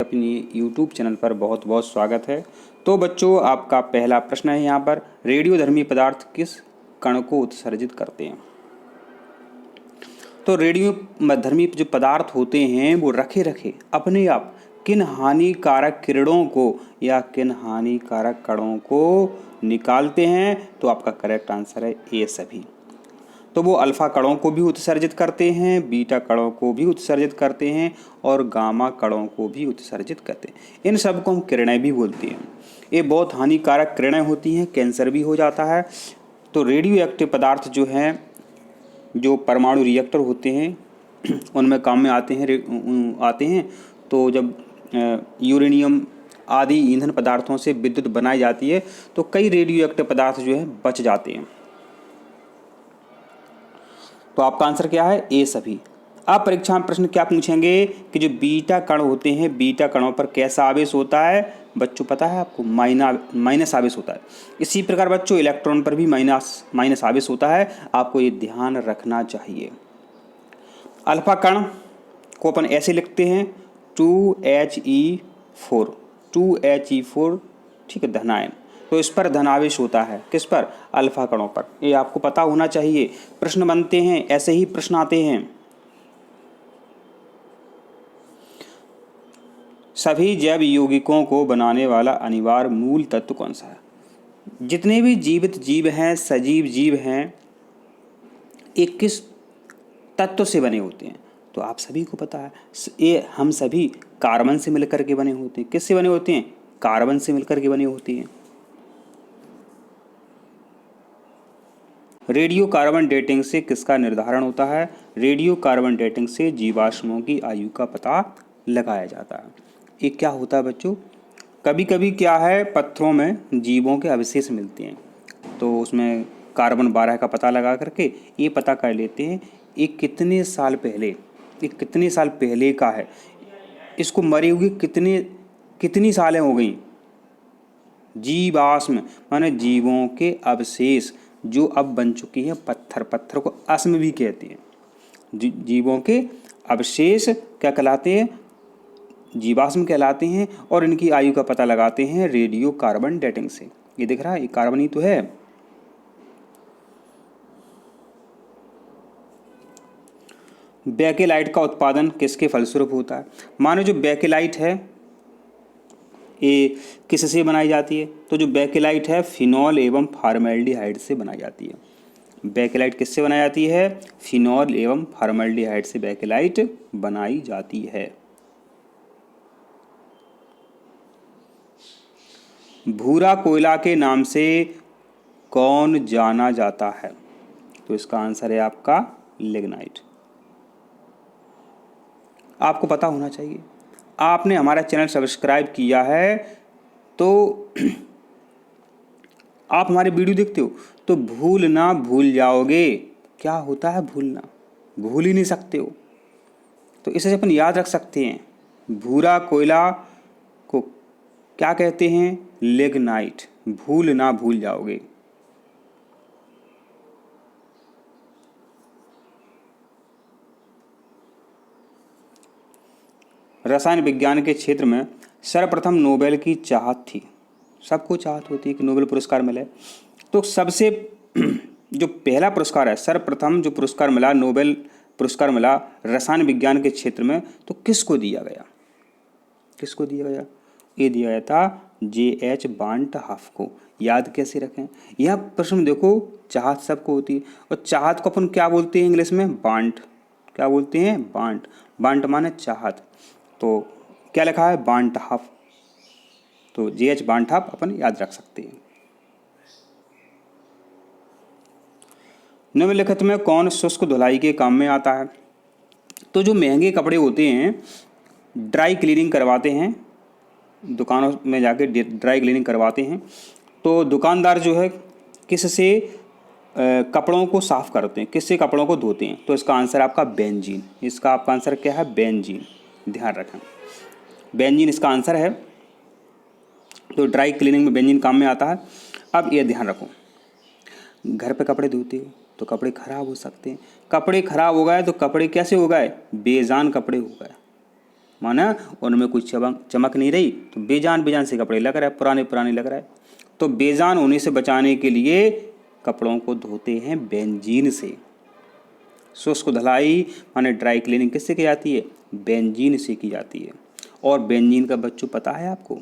अपनी YouTube channel पर बहुत बहुत स्वागत है। तो बच्चों, आपका पहला प्रश्न है यहाँ पर, रेडियोधर्मी पदार्थ किस कण को उत्सर्जित करते हैं। तो रेडियोधर्मी जो पदार्थ होते हैं वो रखे रखे अपने आप किन हानिकारक किरणों को या किन हानिकारक कणों को निकालते हैं। तो आपका करेक्ट आंसर है ए सभी। तो वो अल्फा कणों को भी उत्सर्जित करते हैं, बीटा कणों को भी उत्सर्जित करते हैं और गामा कणों को भी उत्सर्जित करते हैं। इन सब को हम किरणें भी बोलते हैं। ये बहुत हानिकारक किरणें होती हैं, कैंसर भी हो जाता है। तो रेडियो एक्टिव पदार्थ जो हैं, जो परमाणु रिएक्टर होते हैं उनमें काम में आते हैं। तो जब यूरेनियम आदि ईंधन पदार्थों से विद्युत बनाई जाती है तो कई रेडियो एक्टिव पदार्थ जो है बच जाते हैं। तो आपका आंसर क्या है, ए सभी। अब परीक्षा में प्रश्न क्या पूछेंगे कि जो बीटा कण होते हैं, बीटा कणों पर कैसा आवेश होता है। बच्चों पता है आपको, माइनस आवेश होता है। इसी प्रकार बच्चों इलेक्ट्रॉन पर भी माइनस आवेश होता है। आपको ये ध्यान रखना चाहिए। अल्फा कण को अपन ऐसे लिखते हैं 2He4, 2He4, ठीक है, धनायन। तो इस पर धनावेश होता है, किस पर, अल्फा कणों पर। ये आपको पता होना चाहिए। प्रश्न बनते हैं, ऐसे ही प्रश्न आते हैं। सभी जैव यौगिकों को बनाने वाला अनिवार्य मूल तत्व कौन सा है। जितने भी जीवित जीव हैं, सजीव जीव हैं, एक किस तत्व से बने होते हैं। तो आप सभी को पता है, ये हम सभी कार्बन से मिलकर के बने होते हैं। किससे बने होते हैं, कार्बन से मिलकर के बने होते हैं। रेडियो कार्बन डेटिंग से किसका निर्धारण होता है। रेडियो कार्बन डेटिंग से जीवाश्मों की आयु का पता लगाया जाता है। ये क्या होता है बच्चों, कभी कभी क्या है, पत्थरों में जीवों के अवशेष मिलते हैं तो उसमें कार्बन 12 का पता लगा करके ये पता कर लेते हैं ये कितने साल पहले का है, इसको मरे हुए कितनी सालें हो गई। जीवाश्म माने जीवों के अवशेष जो अब बन चुकी हैं, पत्थर को अस्म भी कहते हैं। जीवों के अवशेष क्या कहलाते हैं, जीवाश्म कहलाते हैं। और इनकी आयु का पता लगाते हैं रेडियो कार्बन डेटिंग से। ये दिख रहा है, ये कार्बन ही तो है। बेकेलाइट का उत्पादन किसके फलस्वरूप होता है। मानो जो बेकेलाइट है ये किससे बनाई जाती है। तो जो बेकेलाइट है फिनॉल एवं फॉर्मेल्डिहाइड से बनाई जाती है। बेकेलाइट किससे बनाई जाती है, फिनॉल एवं फॉर्मेल्डिहाइड से बेकेलाइट बनाई जाती है। भूरा कोयला के नाम से कौन जाना जाता है। तो इसका आंसर है आपका लिग्नाइट। आपको पता होना चाहिए, आपने हमारा चैनल सब्सक्राइब किया है तो आप हमारे वीडियो देखते हो तो भूल जाओगे। क्या होता है भूलना, भूल ही नहीं सकते हो। तो इसे अपन याद रख सकते हैं। भूरा कोयला को क्या कहते हैं, लिग्नाइट। भूल जाओगे। रसायन विज्ञान के क्षेत्र में सर्वप्रथम नोबेल की चाहत थी। सबको चाहत होती है कि नोबेल पुरस्कार मिले। तो सबसे जो पहला पुरस्कार है, सर्वप्रथम जो पुरस्कार मिला, नोबेल पुरस्कार मिला रसायन विज्ञान के क्षेत्र में, तो किसको दिया गया। ये दिया गया था J.H. बांट हाफ को। याद कैसे रखें, यह प्रश्न देखो, चाहत सबको होती है और चाहत को अपन क्या बोलते हैं इंग्लिश में, बांट। क्या बोलते हैं, बांट माने चाहत। तो क्या लिखा है, बांट हाफ। तो J.H. बांट हाफ अपन याद रख सकते हैं। निम्नलिखित में कौन शुष्क धुलाई के काम में आता है। तो जो महंगे कपड़े होते हैं, ड्राई क्लीनिंग करवाते हैं, दुकानों में जाके ड्राई क्लीनिंग करवाते हैं। तो दुकानदार जो है किससे कपड़ों को साफ करते हैं, किससे कपड़ों को धोते हैं। तो इसका आंसर आपका बेंजीन। इसका आपका आंसर क्या है, बेंजीन। ध्यान रखें, बेंजीन इसका आंसर है। तो ड्राई क्लीनिंग में बेंजीन काम में आता है। अब ये ध्यान रखो, घर पे कपड़े धोते हो तो कपड़े खराब हो सकते हैं। कपड़े खराब हो गए तो कपड़े कैसे हो गए, बेजान कपड़े हो गए। माना उनमें कोई चमक नहीं रही, तो बेजान बेजान से कपड़े लग रहा है, पुराने पुराने लग रहा है। तो बेजान होने से बचाने के लिए कपड़ों को धोते हैं बेंजीन से। शुष्क धुलाई माने ड्राई क्लीनिंग किससे की जाती है? बेंजीन से की जाती है। और बेंजीन का बच्चों पता है आपको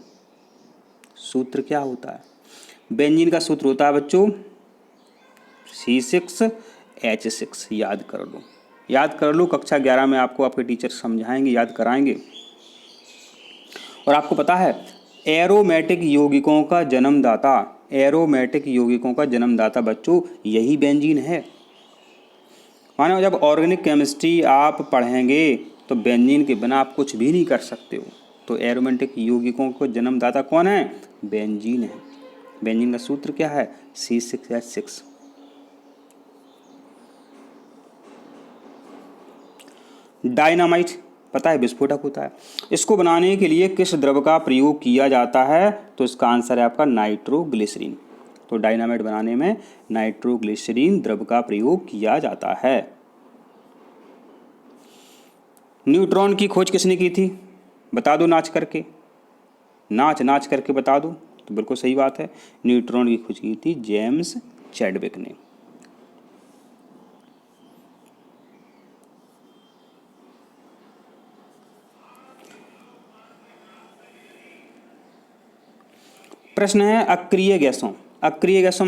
सूत्र क्या होता है? बेंजीन का सूत्र होता है बच्चों C6H6। याद कर लो, याद कर लो। कक्षा 11 में आपको आपके टीचर समझाएंगे, याद कराएंगे। और आपको पता है एरोमेटिक यौगिकों का जन्मदाता, एरोमेटिक यौगिकों का जन्मदाता बच्चों यही बेंजीन है। मानो जब ऑर्गेनिक केमिस्ट्री आप पढ़ेंगे तो बेंजीन के बिना आप कुछ भी नहीं कर सकते हो। तो एरोमेटिक यौगिकों को जन्मदाता कौन है? बेंजीन है। बेंजीन का सूत्र क्या है? C6H6। डायनामाइट पता है विस्फोटक होता है। इसको बनाने के लिए किस द्रव का प्रयोग किया जाता है? तो इसका आंसर है आपका नाइट्रोग्लिसरीन। तो डायनामाइट बनाने में नाइट्रोग्लिसरीन द्रव का प्रयोग किया जाता है। न्यूट्रॉन की खोज किसने की थी? बता दो नाच करके, नाच करके बता दो। तो बिल्कुल सही बात है, न्यूट्रॉन की खोज की थी जेम्स चैडविक ने। प्रश्न है अक्रिय गैसों। अक्रिय गैसों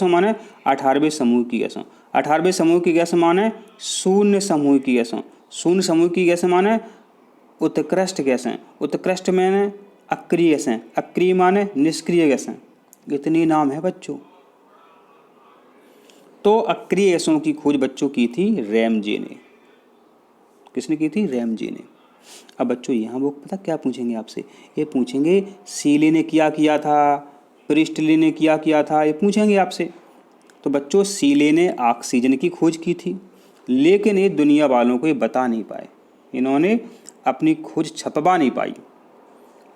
माने 18वें समूह की गैसों। 18वें समूह की गैस माने शून्य समूह की गैसों। शून्य समूह की गैस माने उत्कृष्ट गैसें। उत्कृष्ट माने अक्रिय गैसें। अक्रिय माने निष्क्रिय गैसें। इतनी नाम है बच्चों। तो अक्रिय गैसों की खोज बच्चों की थी रैमजे ने। किसने की थी? रैमजे ने। अब बच्चों यहाँ वो पता क्या पूछेंगे आपसे? ये पूछेंगे सीले ने किया था, प्रिस्टले ने किया था, ये पूछेंगे आपसे। तो बच्चों सीले ने ऑक्सीजन की खोज की थी, लेकिन ये दुनिया वालों को ये बता नहीं पाए, इन्होंने अपनी खोज छपवा नहीं पाई।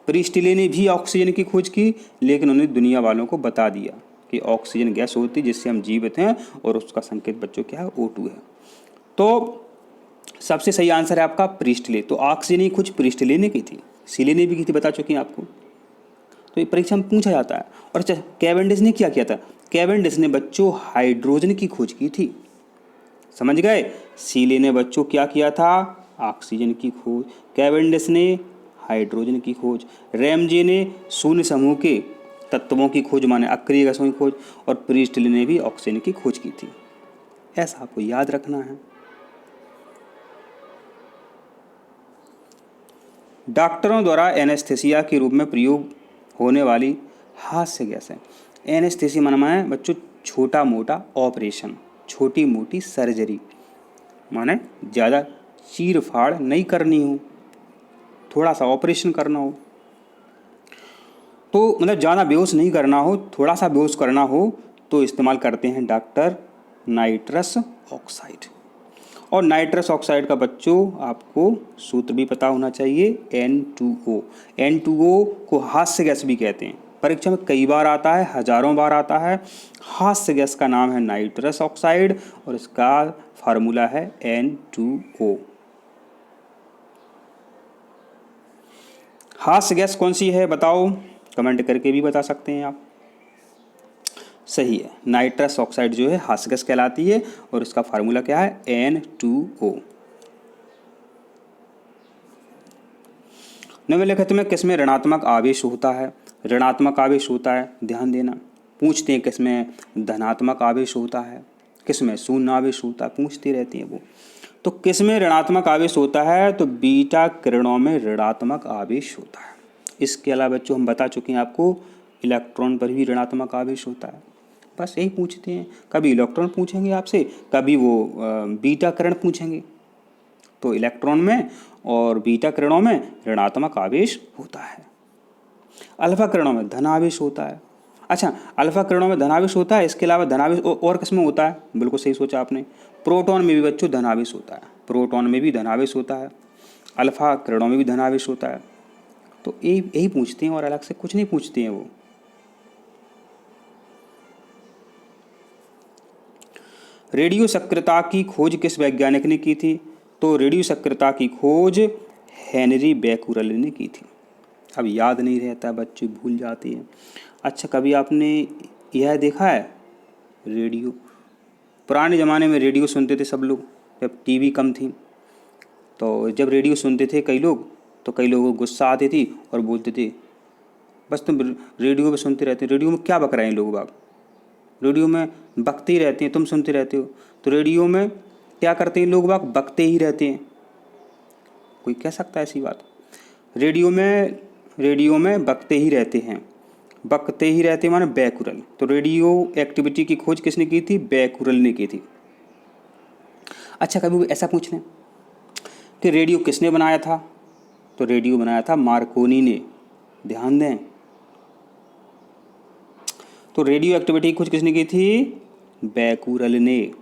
प्रिस्टले ने भी ऑक्सीजन की खोज की, लेकिन उन्होंने दुनिया वालों को बता दिया कि ऑक्सीजन गैस होती है जिससे हम जीवित हैं, और उसका संकेत बच्चों क्या है? O2 है। तो सबसे सही आंसर है आपका प्रिस्टले। तो ऑक्सीजन की खोज प्रिस्टले ने की थी, सीले ने भी की थी, बता चुकी हैं आपको। तो ये परीक्षा में पूछा जाता है। और अच्छा, कैवेंडिश ने क्या किया था? कैवेंडिश ने बच्चों हाइड्रोजन की खोज की थी। समझ गए? सीले ने बच्चों क्या किया था? ऑक्सीजन की खोज। कैवेंडिश ने हाइड्रोजन की खोज। रैमजे ने शून्य समूह के तत्वों की खोज माने अक्रिय गैसों की खोज। और प्रिस्टले ने भी ऑक्सीजन की खोज की थी। ऐसा आपको याद रखना है। डॉक्टरों द्वारा एनेस्थेसिया के रूप में प्रयोग होने वाली हास्य गैस है। एनेस्थेसिया माने बच्चों छोटा मोटा ऑपरेशन, छोटी मोटी सर्जरी, माने ज़्यादा चीर फाड़ नहीं करनी हो, थोड़ा सा ऑपरेशन करना हो, तो मतलब ज़्यादा बेहोश नहीं करना हो, थोड़ा सा बेहोश करना हो, तो इस्तेमाल करते हैं डॉक्टर नाइट्रस ऑक्साइड। और नाइट्रस ऑक्साइड का बच्चों आपको सूत्र भी पता होना चाहिए, N2O। N2O को हास्य गैस भी कहते हैं। परीक्षा में कई बार आता है, हजारों बार आता है। हास्य गैस का नाम है नाइट्रस ऑक्साइड और इसका फार्मूला है N2O। हास्य गैस कौन सी है बताओ? कमेंट करके भी बता सकते हैं आप। सही है, नाइट्रस ऑक्साइड जो है हास्य गैस कहलाती है और इसका फार्मूला क्या है? N2O। निम्नलिखित में किसमें ऋणात्मक आवेश होता है? ऋणात्मक आवेश होता है, ध्यान देना। पूछते हैं किसमें धनात्मक आवेश होता है, किसमें शून्य आवेश होता है, पूछते रहते हैं वो। तो किसमें ऋणात्मक आवेश होता है? तो बीटा किरणों में ऋणात्मक आवेश होता है। इसके अलावा बच्चों हम बता चुके हैं आपको इलेक्ट्रॉन पर भी ऋणात्मक आवेश होता है। बस यही पूछते हैं, कभी इलेक्ट्रॉन पूछेंगे आपसे, कभी वो बीटा किरण पूछेंगे। तो इलेक्ट्रॉन में और बीटा किरणों में ऋणात्मक आवेश होता है। अल्फा किरणों में धन आवेश होता है। अच्छा, अल्फा किरणों में धन आवेश होता है, इसके अलावा धन आवेश और किसमें होता है? बिल्कुल सही सोचा आपने, प्रोटॉन में भी बच्चों धन आवेश होता है। प्रोटॉन में भी धन आवेश होता है, अल्फा किरणों में भी धन आवेश होता है। तो यही पूछते हैं और अलग से कुछ नहीं पूछते हैं वो। रेडियो सक्रियता की खोज किस वैज्ञानिक ने की थी? तो रेडियो सक्रियता की खोज हेनरी बैकुरल ने की थी। अब याद नहीं रहता, बच्चे भूल जाते हैं। अच्छा, कभी आपने यह देखा है, रेडियो, पुराने ज़माने में रेडियो सुनते थे सब लोग, जब टीवी कम थी, तो जब रेडियो सुनते थे कई लोग, तो कई लोगों को गुस्सा आती थी और बोलते थे बस तुम रेडियो पे सुनते रहते हो, रेडियो में क्या बक रहे हैं लोग बाग, रेडियो में बकते ही रहते हैं, तुम सुनते रहते हो। तो रेडियो में क्या करते हैं लोग बाग, बकते ही रहते हैं। कोई कह सकता है ऐसी बात? रेडियो में बकते ही रहते हैं, बकते ही रहते माने बैकुरल। तो रेडियो एक्टिविटी की खोज किसने की थी? बैकुरल ने की थी। अच्छा, कभी ऐसा पूछ लें कि रेडियो किसने बनाया था? तो रेडियो बनाया था मार्कोनी ने। ध्यान दें, तो रेडियो एक्टिविटी की खोज किसने की थी? बैकुरल ने।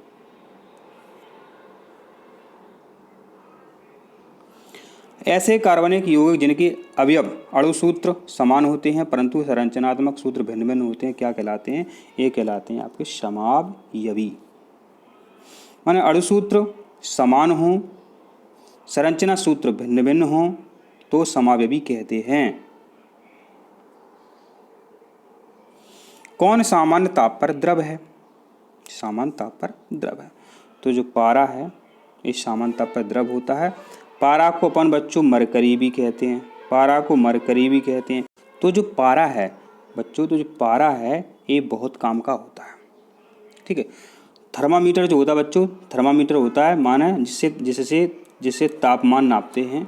ऐसे कार्बनिक यौगिक जिनके अवयव अणुसूत्र समान होते हैं परंतु संरचनात्मक सूत्र भिन्न भिन्न होते हैं, क्या कहलाते हैं? ये कहलाते हैं आपके समावयवी। माने अणुसूत्र समान हो, संरचना सूत्र भिन्न भिन्न हो तो समावयवी कहते हैं। कौन सामान्य ताप पर द्रव है? सामान्य ताप पर द्रव है, तो जो पारा है इस सामान्य ताप पर द्रव होता है। पारा को अपन बच्चों मरकरी भी कहते हैं, पारा को मरकरी भी कहते हैं। तो जो पारा है बच्चों, तो जो पारा है ये बहुत काम का होता है, ठीक है। थर्मामीटर जो होता है बच्चों, थर्मामीटर होता है माना जिससे तापमान नापते हैं,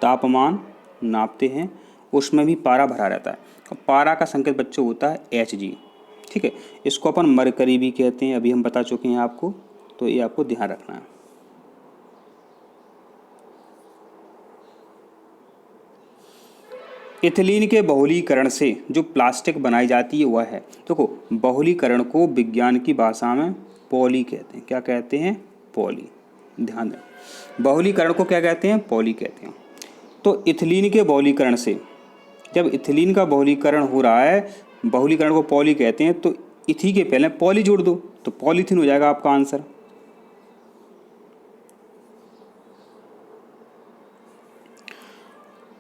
तापमान नापते हैं, उसमें भी पारा भरा रहता है। और पारा का संकेत बच्चों होता है Hg, ठीक है। इसको अपन मरकरी भी कहते हैं, अभी हम बता चुके हैं आपको, तो ये आपको ध्यान रखना है। इथिलीन के बहुलीकरण से जो प्लास्टिक बनाई जाती है वह है, देखो बहुलीकरण को विज्ञान की भाषा में पॉली कहते हैं। क्या कहते हैं? पॉली। ध्यान दें, बहुलीकरण को क्या कहते हैं? पॉली कहते हैं। तो इथिलीन के बहुलीकरण से, जब इथिलीन का बहुलीकरण हो रहा है, बहुलीकरण को पॉली कहते हैं, तो इथी के पहले पॉली जोड़ दो तो पॉलीथीन हो जाएगा आपका आंसर।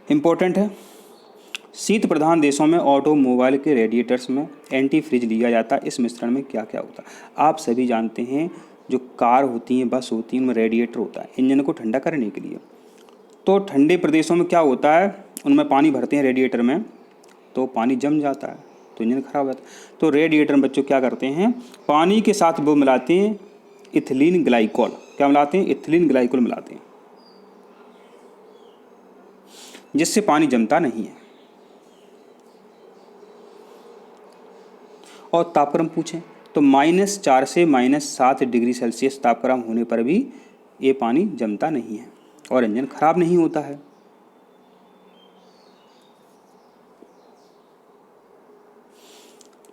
इंपॉर्टेंट है, शीत प्रधान देशों में ऑटोमोबाइल के रेडिएटर्स में एंटी फ्रीज लिया जाता है, इस मिश्रण में क्या क्या होता है? आप सभी जानते हैं जो कार होती हैं, बस होती हैं, उनमें रेडिएटर होता है इंजन को ठंडा करने के लिए। तो ठंडे प्रदेशों में क्या होता है, उनमें पानी भरते हैं रेडिएटर में, तो पानी जम जाता है तो इंजन खराब हो जाता है। तो रेडिएटर में बच्चों क्या करते हैं, पानी के साथ वो मिलाते हैं इथिलीन ग्लाइकोल। क्या मिलाते हैं? इथिलीन ग्लाइकोल मिलाते हैं, जिससे पानी जमता नहीं है। और तापक्रम पूछें तो -4 से -7 डिग्री सेल्सियस तापक्रम होने पर भी ये पानी जमता नहीं है और इंजन खराब नहीं होता है।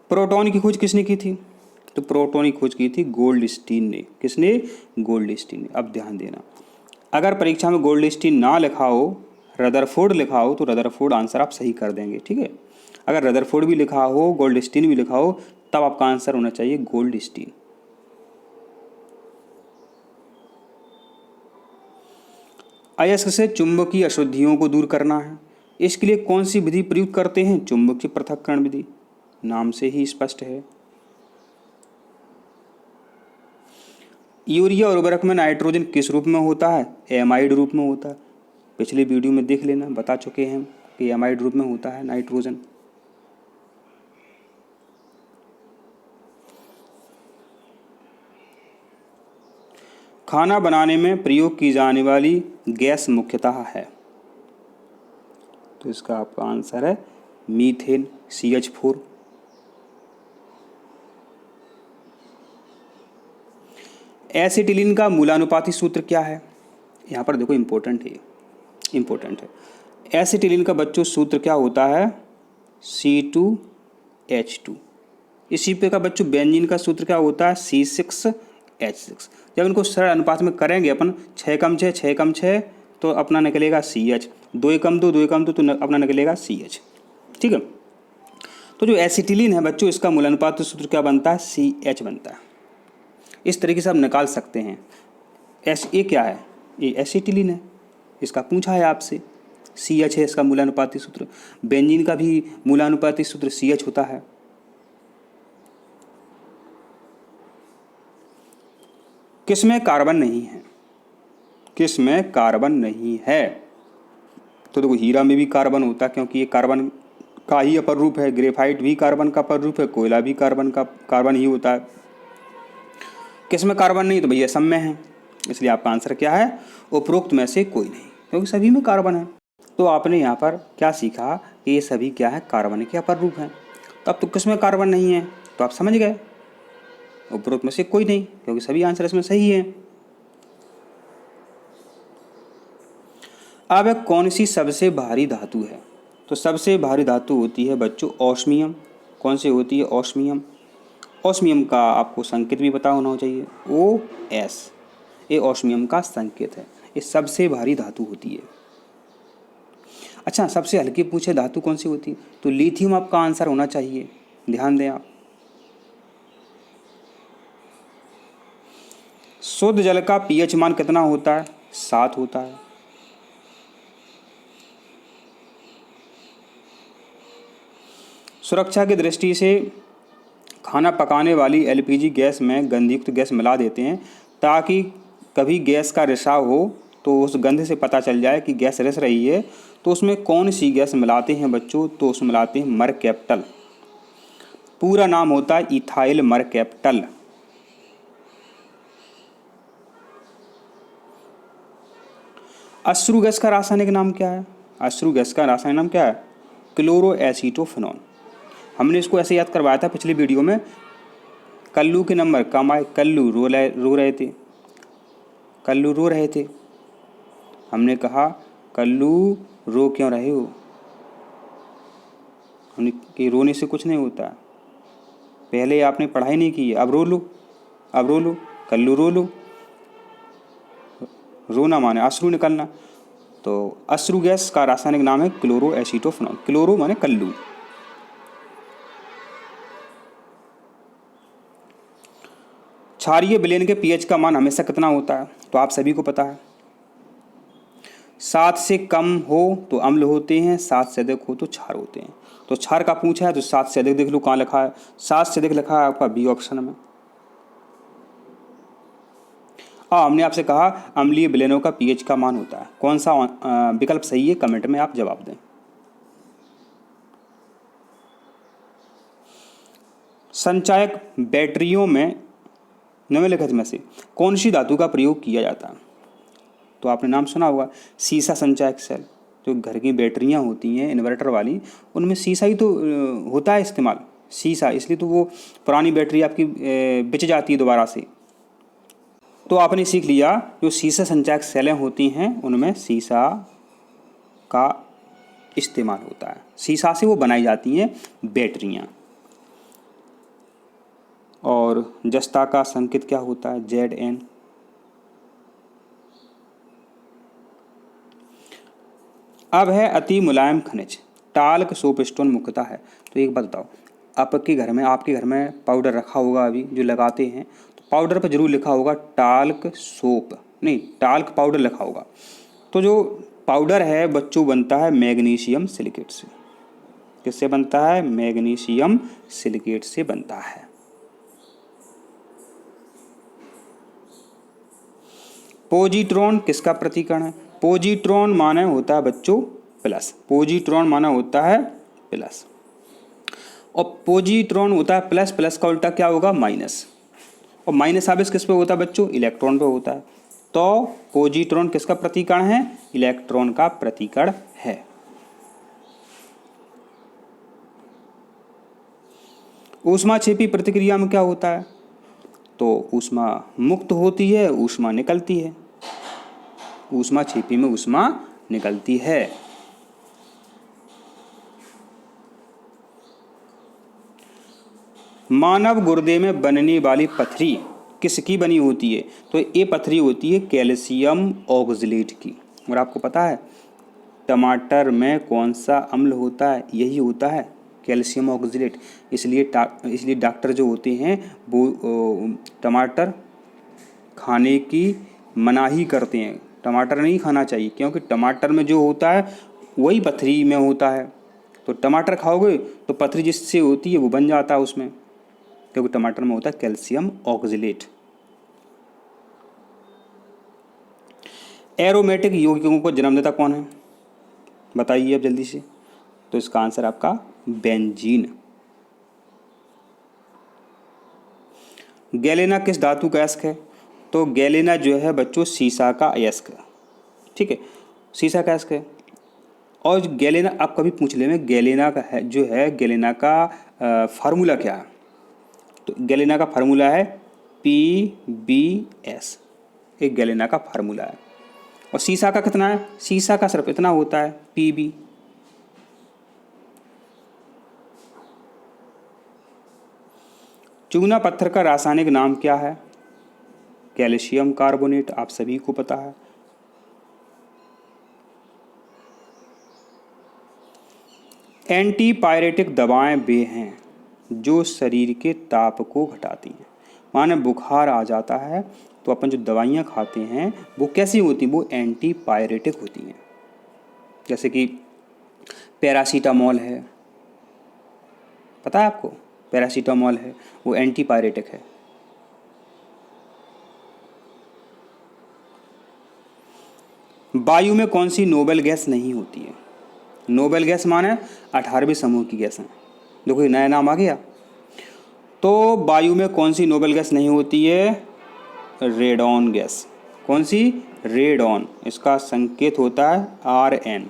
प्रोटॉन की खोज किसने की थी? तो प्रोटॉन की खोज की थी गोल्डस्टीन ने। किसने? गोल्डस्टीन ने। अब ध्यान देना, अगर परीक्षा में गोल्डस्टीन ना लिखा हो, रदरफोर्ड लिखा हो, तो रदरफोर्ड आंसर आप सही कर देंगे, ठीक है। अगर रदरफोर्ड भी लिखा हो, गोल्डस्टीन भी लिखा हो, तब आपका आंसर होना चाहिए गोल्डस्टीन। अयस्क से चुंबकीय अशुद्धियों को दूर करना है, इसके लिए कौन सी विधि प्रयुक्त करते हैं? चुंबकीय पृथक्करण विधि, नाम से ही स्पष्ट है। यूरिया उर्वरक में नाइट्रोजन किस रूप में होता है? एमाइड रूप में होता है। पिछले वीडियो में देख लेना, बता चुके हैं कि एमाइड रूप में होता है नाइट्रोजन। खाना बनाने में प्रयोग की जाने वाली गैस मुख्यतः है, तो इसका आपका आंसर है मीथेन, CH4। एसिटिलीन का मूलानुपाती सूत्र क्या है? यहाँ पर देखो इम्पोर्टेंट है। एसिटिलीन का बच्चों सूत्र क्या होता है? C2H2। इसी पे का बच्चों बेंजीन का सूत्र क्या होता है? C6H6। जब इनको सरल अनुपात में करेंगे अपन, 6 कम 6 6 कम 6 तो अपना निकलेगा CH, 2 कम 2 2 कम 2 तो अपना निकलेगा CH, ठीक है। तो जो एसिटिलीन है बच्चों, इसका मूलानुपाती सूत्र क्या बनता है? CH बनता है। इस तरीके से आप निकाल सकते हैं। ये क्या है? ये एसिटिलीन है। इसका पूछा है आपसे। CH है इसका मूलानुपाती सूत्र। बेंजीन का भी मूलानुपाती सूत्र CH होता है। किसमें कार्बन नहीं है? किसमें कार्बन नहीं है? तो देखो हीरा में भी कार्बन होता है, क्योंकि ये कार्बन का ही अपर रूप है। ग्रेफाइट भी कार्बन का अपर रूप है, कोयला भी कार्बन ही होता है। किसमें कार्बन नहीं? तो भैया सब में है। इसलिए आपका आंसर क्या है? उपरोक्त में से कोई नहीं, क्योंकि सभी में कार्बन है। तो आपने यहाँ पर क्या सीखा कि ये सभी क्या है? कार्बन के अपर रूप हैं। तो अब तो किसमें कार्बन नहीं है तो आप समझ गए, उपरोक्त में से कोई नहीं, क्योंकि सभी आंसर इसमें सही है। अब कौन सी सबसे भारी धातु है? तो सबसे भारी धातु होती है बच्चों ऑस्मियम। कौन सी होती है? ऑस्मियम। ऑस्मियम का आपको संकेत भी पता होना चाहिए, OS। ये ऑस्मियम का संकेत है। ये सबसे भारी धातु होती है। अच्छा, सबसे हल्की पूछे धातु कौन सी होती है? तो लिथियम आपका आंसर होना चाहिए, ध्यान दें आप। शुद्ध जल का pH मान कितना होता है? 7 होता है। सुरक्षा की दृष्टि से खाना पकाने वाली LPG गैस में गंधयुक्त गैस मिला देते हैं, ताकि कभी गैस का रिसाव हो तो उस गंध से पता चल जाए कि गैस रिस रही है। तो उसमें कौन सी गैस मिलाते हैं बच्चों? तो उसमें मिलाते हैं मरकैप्टल। पूरा नाम होता है इथाइल मरकैप्टल। अश्रु गैस का रासायनिक नाम क्या है? अश्रु गैस का रासायनिक नाम क्या है? क्लोरोएसीटोफेनॉन। हमने इसको ऐसे याद करवाया था पिछली वीडियो में। कल्लू के नंबर कम आए, कल्लू रो रहे थे, कल्लू रो रहे थे। हमने कहा कल्लू रो क्यों रहे हो? हमने कि रोने से कुछ नहीं होता, पहले आपने पढ़ाई नहीं की है, अब रो लो, अब रो लो, कल्लू रो लो। रोना माने अश्रु निकलना। तो अश्रु गैस का रासायनिक नाम है क्लोरोएसीटोफेनॉन। क्लोरो माने कल्लू। क्षारीय विलयन के pH का मान हमेशा कितना होता है? तो आप सभी को पता है, 7 से कम हो तो अम्ल होते हैं, 7 से अधिक हो तो क्षार होते हैं। तो क्षार का पूछा है तो 7 से अधिक देख लो कहाँ लिखा है, 7 से अधिक लिखा है आपका B ऑप्शन में। हमने आपसे कहा अम्लीय विलयनों का pH का मान होता है। कौन सा विकल्प सही है? कमेंट में आप जवाब दें। संचायक बैटरियों में निम्नलिखित में से कौन सी धातु का प्रयोग किया जाता है? तो आपने नाम सुना होगा सीसा संचायक सेल। जो घर की बैटरियां होती हैं इन्वर्टर वाली, उनमें सीसा ही तो होता है इस्तेमाल, सीसा। इसलिए तो वो पुरानी बैटरी आपकी बिच जाती है दोबारा से। तो आपने सीख लिया जो सीसा संचायक सेलें होती हैं उनमें सीसा का इस्तेमाल होता है, सीसा से वो बनाई जाती हैं बैटरियां। और जस्ता का संकेत क्या होता है? Zn। अब है अति मुलायम खनिज टाल्क सोपस्टोन मुख्यतः है। तो एक बात बताओ, आपके घर में पाउडर रखा होगा अभी जो लगाते हैं, तो पाउडर पर जरूर लिखा होगा टाल्क सोप, नहीं टाल्क पाउडर लिखा होगा। तो जो पाउडर है बच्चों बनता है मैग्नीशियम सिलिकेट से। किससे बनता है? मैग्नीशियम सिलिकेट से बनता है। पोजिट्रॉन किसका प्रतिकरण है? पोजिट्रॉन माने होता है बच्चों प्लस, पोजिट्रॉन माना होता है प्लस, और पोजिट्रॉन होता है प्लस, प्लस का उल्टा क्या होगा? माइनस। और माइनस आवेश किस पे होता है बच्चों? इलेक्ट्रॉन पे होता है। तो पोजिट्रॉन किसका प्रतिकरण है? इलेक्ट्रॉन का प्रतिकरण है। ऊष्माक्षेपी प्रतिक्रिया में क्या होता है? तो ऊष्मा मुक्त होती है, ऊष्मा निकलती है। ऊष्माक्षेपी में ऊष्मा निकलती है। मानव गुर्दे में बनने वाली पथरी किसकी बनी होती है? तो ये पथरी होती है कैल्शियम ऑक्सलेट की। और आपको पता है टमाटर में कौन सा अम्ल होता है? यही होता है कैल्शियम ऑक्सलेट। इसलिए डॉक्टर जो होते हैं वो टमाटर खाने की मनाही करते हैं। टमाटर नहीं खाना चाहिए, क्योंकि टमाटर में जो होता है वही पथरी में होता है। तो टमाटर खाओगे तो पथरी जिससे होती है वो बन जाता है उसमें, क्योंकि टमाटर में होता है कैल्शियम ऑक्जेलेट। एरोमेटिक यौगिकों को जन्मदाता कौन है, बताइए अब जल्दी से। तो इसका आंसर आपका बेंजीन। गैलेना किस धातु का अयस्क है, तो गैलेना जो है बच्चों सीसा का अयस्क है, ठीक है, सीसा का अयस्क है। और गैलेना आप कभी पूछ ले में गैलेना का है जो है गैलेना का फार्मूला क्या है, तो गैलेना का फार्मूला है PbS, एक गैलेना का फार्मूला है। और सीसा का कितना है, सीसा का सिर्फ इतना होता है Pb। चूना पत्थर का रासायनिक नाम क्या है, कैल्शियम कार्बोनेट, आप सभी को पता है। एंटीपायरेटिक दवाएं वे हैं जो शरीर के ताप को घटाती हैं। माने बुखार आ जाता है तो अपन जो दवाइयाँ खाते हैं वो कैसी होती हैं, वो एंटीपायरेटिक होती हैं। जैसे कि पैरासीटामोल है, पता है आपको, पैरासीटामोल है, वो एंटीपायरेटिक है। वायु में कौन सी नोबेल गैस नहीं होती है, नोबेल गैस माने 18वें समूह की गैस है। देखो ये नया नाम आ गया। तो वायु में कौन सी नोबेल गैस नहीं होती है, रेडॉन गैस। कौन सी, रेडॉन, इसका संकेत होता है Rn।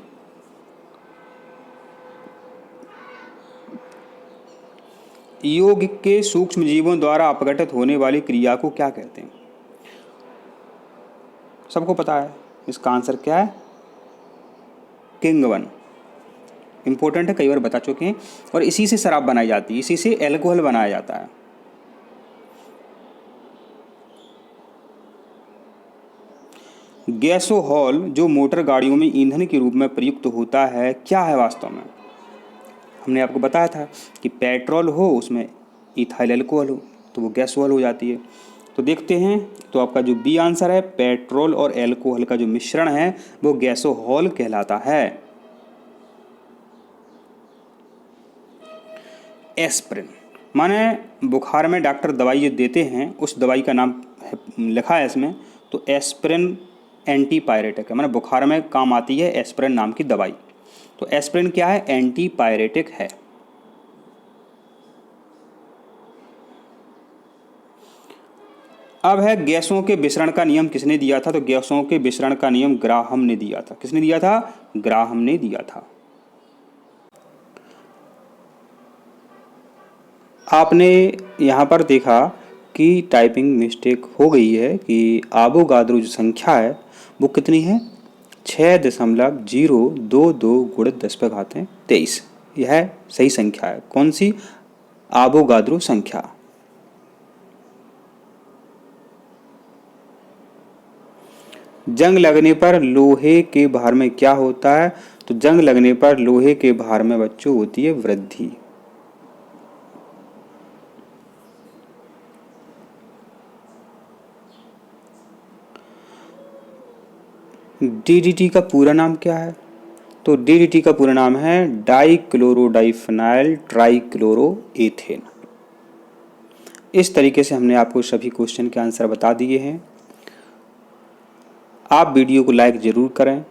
यौगिक के सूक्ष्म जीवों द्वारा अपघटित होने वाली क्रिया को क्या कहते हैं, सबको पता है, इसका आंसर क्या है, किंगवन। इंपॉर्टेंट है, कई बार बता चुके हैं। और इसी से शराब बनाई जाती है, इसी से एल्कोहल बनाया जाता है। गैसोहॉल जो मोटर गाड़ियों में ईंधन के रूप में प्रयुक्त होता है, क्या है वास्तव में। हमने आपको बताया था कि पेट्रोल हो उसमें इथाइल अल्कोहल हो तो वो गैसोहॉल हो जाती है। तो देखते हैं, तो आपका जो बी आंसर है, पेट्रोल और एल्कोहल का जो मिश्रण है वो गैसोहॉल कहलाता है। एस्प्रिन, माने बुखार में डॉक्टर दवाई जो देते हैं उस दवाई का नाम लिखा है इसमें, तो एस्प्रिन एंटीपायरेटिक है, माने बुखार में काम आती है एस्प्रिन नाम की दवाई। तो एस्प्रिन क्या है, एंटीपायरेटिक है। अब है गैसों के विसरण का नियम किसने दिया था, तो गैसों के विसरण का नियम ग्राहम ने दिया था। किसने दिया था, ग्राहम ने दिया था। आपने यहाँ पर देखा कि टाइपिंग मिस्टेक हो गई है कि आवोगाद्रो जो संख्या है वो कितनी है, 6.022 गुणित 10⁻23। यह सही संख्या है। कौन सी, आवोगाद्रो संख्या। जंग लगने पर लोहे के भार में क्या होता है, तो जंग लगने पर लोहे के भार में बच्चों होती है वृद्धि। DDT का पूरा नाम क्या है, तो DDT का पूरा नाम है डाइक्लोरोडाइफेनाइल ट्राइक्लोरोएथेन। इस तरीके से हमने आपको सभी क्वेश्चन के आंसर बता दिए हैं। आप वीडियो को लाइक ज़रूर करें।